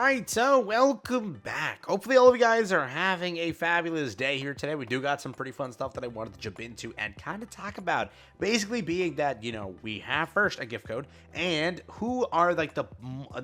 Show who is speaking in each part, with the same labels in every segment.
Speaker 1: Alright, so welcome back. Hopefully all of you guys are having a fabulous day here today. We do got some pretty fun stuff that I wanted to jump into and kind of talk about. Basically being that, we have first a gift code, and who are like the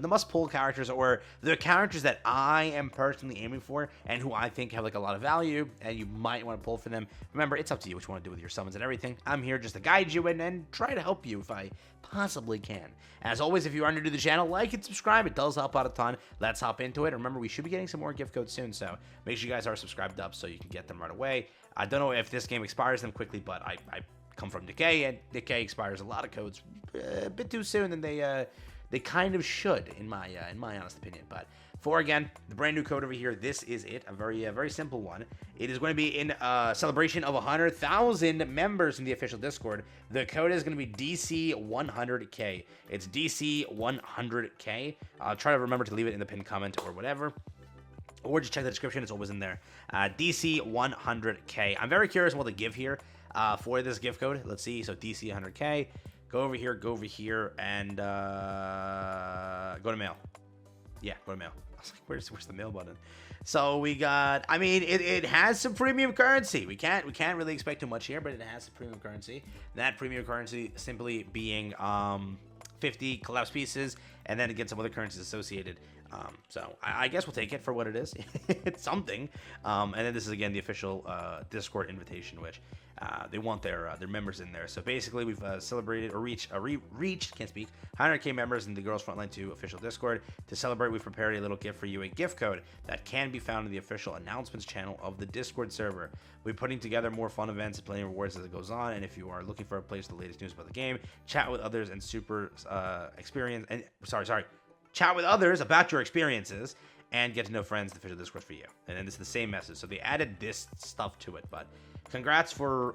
Speaker 1: must pull characters, or the characters that I am personally aiming for and who I think have like a lot of value and you might want to pull for them. Remember, it's up to you what you want to do with your summons and everything. I'm here just to guide you and try to help you if I possibly can. As always, if you are new to the channel, like and subscribe. It does help out a ton. Let's hop into it. Remember, we should be getting some more gift codes soon, so make sure you guys are subscribed up so you can get them right away. I don't know if this game expires them quickly, but I come from Decay, and Decay expires a lot of codes a bit too soon than they kind of should, in my honest opinion. But for, again, the brand new code over here, this is it, a very simple one. It is going to be in celebration of 100,000 members in the official Discord. The code is going to be DC100K. It's DC100K. I'll try to remember to leave it in the pinned comment or whatever. Or just check the description, it's always in there. DC100K. I'm very curious what to give here for this gift code. Let's see, so DC100K. Go over here, and go to mail. Yeah, go to mail. I was like, where's the mail button? So we got, I mean, it has some premium currency. We can't really expect too much here, but it has some premium currency. That premium currency simply being 50 collapse pieces, and then it gets some other currencies associated. So I guess we'll take it for what it is. It's something. And then this is again the official Discord invitation, which they want their members in there. So basically, we've celebrated or reached 100K members in the Girls Frontline 2 official Discord. To celebrate, we've prepared a little gift for you, a gift code that can be found in the official announcements channel of the Discord server. We're putting together more fun events and plenty of rewards as it goes on. And if you are looking for a place for the latest news about the game, chat with others and chat with others about your experiences and get to know friends, the official Discord for you. And then this is the same message. So they added this stuff to it, but congrats for,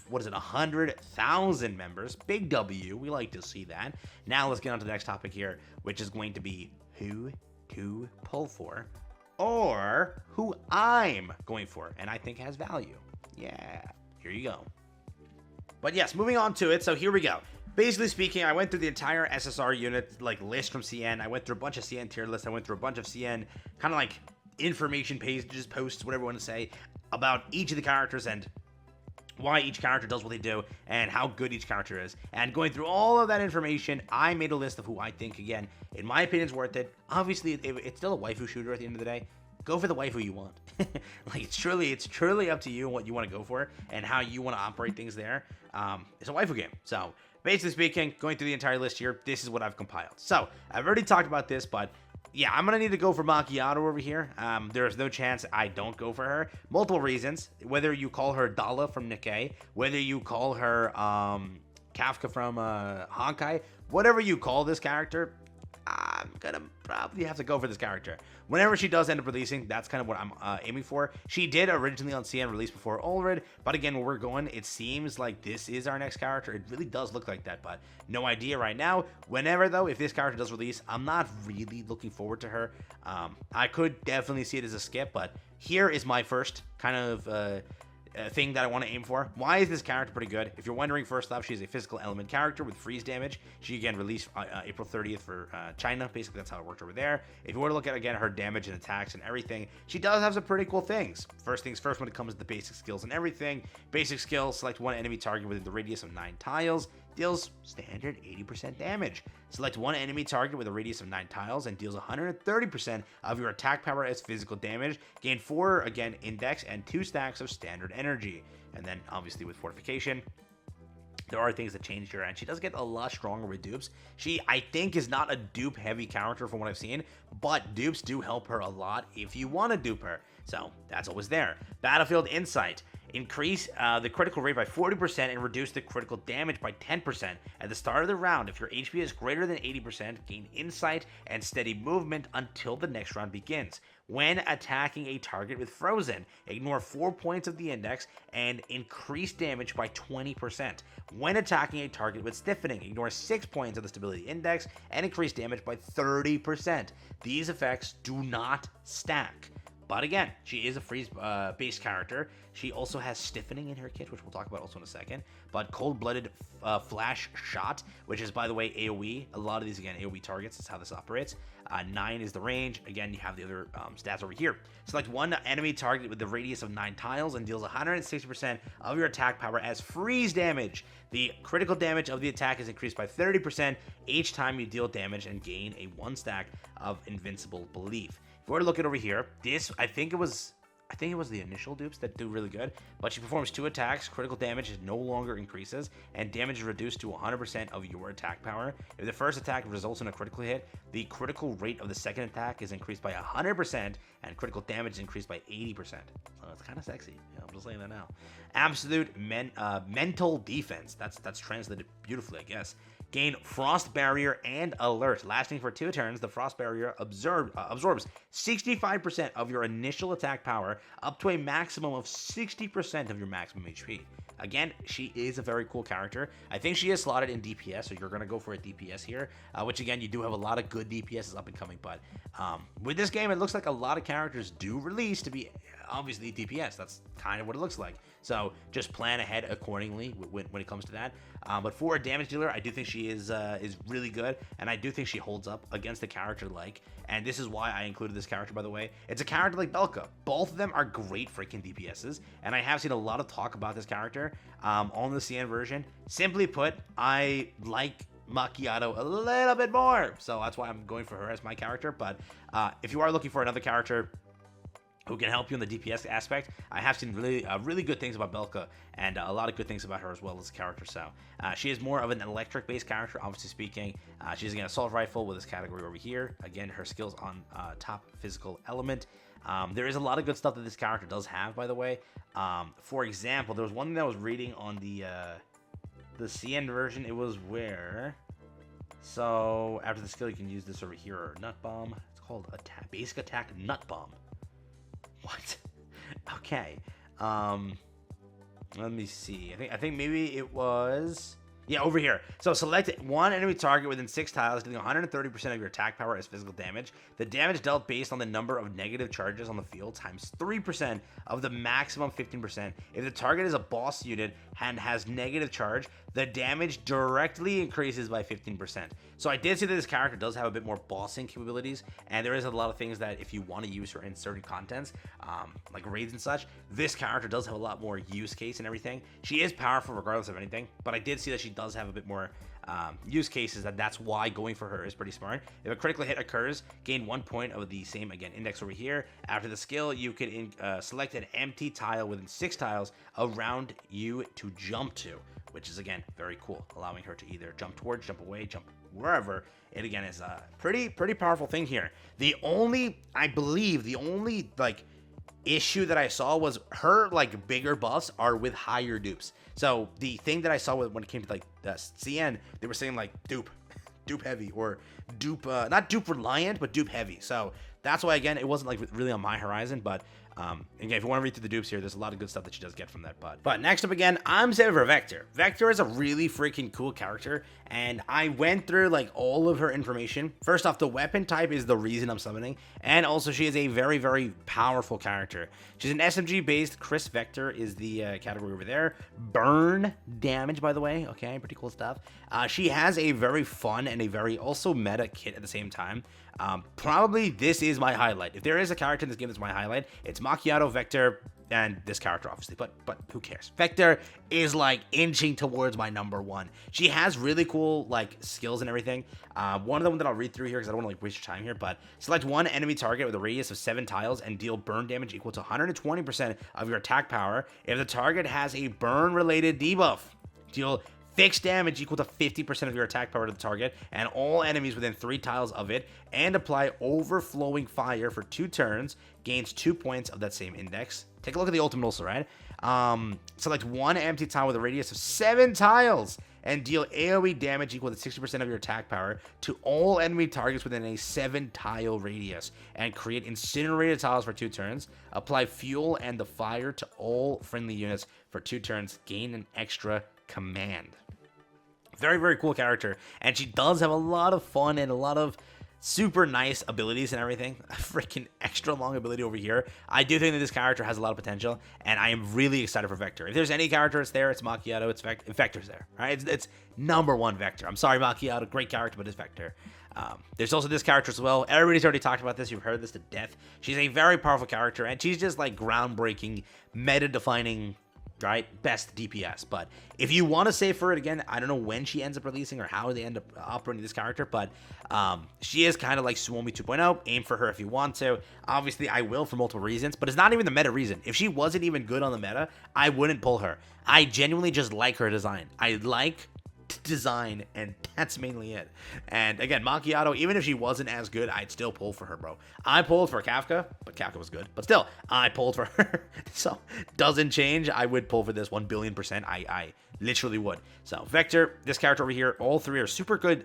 Speaker 1: 100,000 members. Big W. We like to see that. Now let's get on to the next topic here, which is going to be who to pull for, or who I'm going for and I think has value. Yeah, here you go. But yes, moving on to it. So here we go. Basically speaking, I went through the entire SSR unit list from CN. I went through a bunch of CN tier lists. I went through a bunch of CN kind of like information pages, posts, whatever you want to say, about each of the characters and why each character does what they do and how good each character is. And going through all of that information, I made a list of who I think, again, in my opinion, is worth it. Obviously, it's still a waifu shooter at the end of the day. Go for the waifu you want. It's truly up to you what you want to go for and how you want to operate things there. It's a waifu game. So basically speaking, going through the entire list here, this is what I've compiled. So I've already talked about this, but yeah, I'm going to need to go for Macchiato over here. There's no chance I don't go for her. Multiple reasons. Whether you call her Dalla from Nikkei, whether you call her Kafka from Honkai, whatever you call this character, I'm going to probably have to go for this character. Whenever she does end up releasing, that's kind of what I'm aiming for. She did originally on CN release before Ulrid, but again, where we're going, it seems like this is our next character. It really does look like that, but no idea right now. Whenever, though, if this character does release, I'm not really looking forward to her. I could definitely see it as a skip, but here is my first kind of thing that I want to aim for. Why is this character pretty good? If you're wondering, first off, she's a physical element character with freeze damage. She again released April 30th for China. Basically, that's how it worked over there. If you were to look at, again, her damage and attacks and everything, she does have some pretty cool things. First things first, when it comes to the basic skills and everything. Basic skills, select one enemy target within the radius of 9 tiles. Deals standard 80% damage. Select one enemy target with a radius of 9 tiles and deals 130% of your attack power as physical damage. Gain 4, again, index and 2 stacks of standard energy. And then, obviously, with fortification, there are things that change here, and she does get a lot stronger with dupes. She, I think, is not a dupe-heavy character from what I've seen, but dupes do help her a lot if you want to dupe her. So, that's always there. Battlefield Insight. Increase the critical rate by 40% and reduce the critical damage by 10%. At the start of the round, if your HP is greater than 80%, gain insight and steady movement until the next round begins. When attacking a target with Frozen, ignore 4 points of the index and increase damage by 20%. When attacking a target with Stiffening, ignore 6 points of the stability index and increase damage by 30%. These effects do not stack. But again, she is a freeze-based character. She also has Stiffening in her kit, which we'll talk about also in a second. But Cold-Blooded Flash Shot, which is, by the way, AoE. A lot of these, again, AoE targets. That's how this operates. 9 is the range. Again, you have the other stats over here. Select one enemy target with the radius of 9 tiles and deals 160% of your attack power as freeze damage. The critical damage of the attack is increased by 30% each time you deal damage and gain a 1 stack of invincible belief. If we were to look at over here, this, I think it was the initial dupes that do really good, but she performs 2 attacks, critical damage no longer increases, and damage is reduced to 100% of your attack power. If the first attack results in a critical hit, the critical rate of the second attack is increased by 100%, and critical damage is increased by 80%. So it's kind of sexy. Yeah, I'm just saying that now. Absolute mental defense. That's translated beautifully, I guess. Gain Frost Barrier and Alert. Lasting for 2 turns, the Frost Barrier absorbs 65% of your initial attack power, up to a maximum of 60% of your maximum HP. Again, she is a very cool character. I think she is slotted in DPS, so you're going to go for a DPS here, which again, you do have a lot of good DPSs up and coming, but with this game, it looks like a lot of characters do release to be obviously DPS. That's kind of what it looks like. So just plan ahead accordingly when it comes to that. But for a damage dealer, I do think she is really good, and I do think she holds up against a character like, and this is why I included this character, by the way. It's a character like Belka. Both of them are great freaking DPSs, and I have seen a lot of talk about this character on the CN version. Simply put, I like Macchiato a little bit more, so that's why I'm going for her as my character. But if you are looking for another character who can help you in the DPS aspect, I have seen really good things about Belka, and a lot of good things about her as well as a character. So she is more of an electric-based character, obviously speaking. She's an assault rifle with this category over here. Again, her skills on top physical element. There is a lot of good stuff that this character does have, by the way. For example, there was one thing that I was reading on the CN version. It was where, so after the skill, you can use this over here, Nut Bomb. It's called Basic Attack Nut Bomb. What? Okay. Let me see. I think maybe it was, yeah, over here. So select one enemy target within 6 tiles, dealing 130% of your attack power as physical damage. The damage dealt based on the number of negative charges on the field times 3% of the maximum 15%. If the target is a boss unit and has negative charge, the damage directly increases by 15%. So I did see that this character does have a bit more bossing capabilities, and there is a lot of things that if you want to use her in certain contents, like raids and such, this character does have a lot more use case and everything. She is powerful regardless of anything, but I did see that she does have a bit more use cases, that's why going for her is pretty smart. If a critical hit occurs, gain 1 point of the same, again, index over here. After the skill, you can select an empty tile within 6 tiles around you to jump to, which is, again, very cool, allowing her to either jump towards, jump away, jump wherever. It, again, is a pretty powerful thing here. I believe the only like issue that I saw was her like bigger buffs are with higher dupes. So the thing that I saw when it came to like the CN, they were saying like dupe heavy, or dupe, not dupe reliant, but dupe heavy. So that's why, again, it wasn't like really on my horizon, but again, if you want to read through the dupes here, there's a lot of good stuff that she does get from that. But next up, again, I'm saving for Vector. Vector is a really freaking cool character, and I went through like all of her information. First off, the weapon type is the reason I'm summoning, and also she is a very powerful character. She's an SMG based. Chris Vector is the category over there. Burn damage, by the way. Okay, pretty cool stuff. She has a very fun and a very also meta kit at the same time. Probably this is my highlight. If there is a character in this game that's my highlight, it's Macchiato, Vector, and this character, obviously, but who cares? Vector is like inching towards my number 1. She has really cool like skills and everything. One of them that I'll read through here because I don't want to like waste your time here, but select one enemy target with a radius of 7 tiles and deal burn damage equal to 120% of your attack power. If the target has a burn related debuff, deal fixed damage equal to 50% of your attack power to the target and all enemies within 3 tiles of it, and apply overflowing fire for 2 turns, gains 2 points of that same index. Take a look at the ultimate also, right? Select one empty tile with a radius of 7 tiles and deal AoE damage equal to 60% of your attack power to all enemy targets within a 7 tile radius, and create incinerated tiles for 2 turns. Apply fuel and the fire to all friendly units for 2 turns, gain an extra command. Very cool character, and she does have a lot of fun and a lot of super nice abilities and everything. A freaking extra long ability over here. I do think that this character has a lot of potential, and I am really excited for Vector. If there's any character that's there, it's Macchiato. It's Vector's there, right? It's number 1 Vector. I'm sorry, Macchiato, great character, but it's Vector. There's also this character as well. Everybody's already talked about this. You've heard this to death. She's a very powerful character, and she's just like groundbreaking, meta-defining, right? Best DPS. But if you want to save for it again, I don't know when she ends up releasing or how they end up operating this character, but she is kind of like Suomi 2.0. Aim for her if you want to. Obviously, I will for multiple reasons, but it's not even the meta reason. If she wasn't even good on the meta, I wouldn't pull her. I genuinely just like her design. I like design, and that's mainly it. And again, Macchiato, even if she wasn't as good, I'd still pull for her, bro. I pulled for Kafka, but Kafka was good, but still, I pulled for her. So doesn't change. I would pull for this 1,000,000,000%. I literally would. So Vector, this character over here, all three are super good.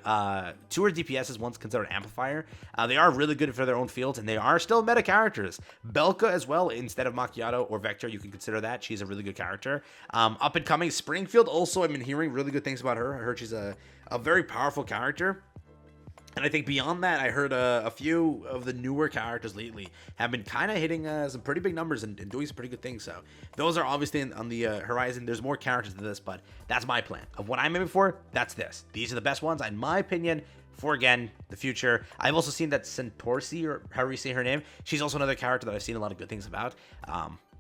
Speaker 1: Two are DPSs, one's considered amplifier. They are really good for their own fields, and they are still meta characters. Belka as well, instead of Macchiato or Vector, you can consider that. She's a really good character. Up and coming Springfield, also I've been hearing really good things about her. I heard she's a very powerful character. And I think beyond that, I heard a few of the newer characters lately have been kind of hitting some pretty big numbers and doing some pretty good things. So those are obviously on the horizon. There's more characters than this, but that's my plan. Of what I'm aiming for, that's this. These are the best ones, in my opinion, for, again, the future. I've also seen that Centorsi, or however you say her name, she's also another character that I've seen a lot of good things about.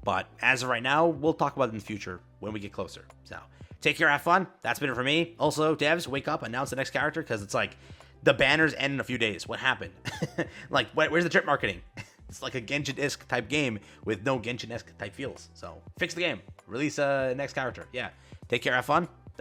Speaker 1: But as of right now, we'll talk about it in the future when we get closer. So take care, have fun. That's been it for me. Also, devs, wake up, announce the next character, because it's like, the banners end in a few days. What happened? Like, where's the trip marketing? It's like a Genshin-esque type game with no Genshin-esque type feels. So fix the game. Release next character. Yeah. Take care. Have fun.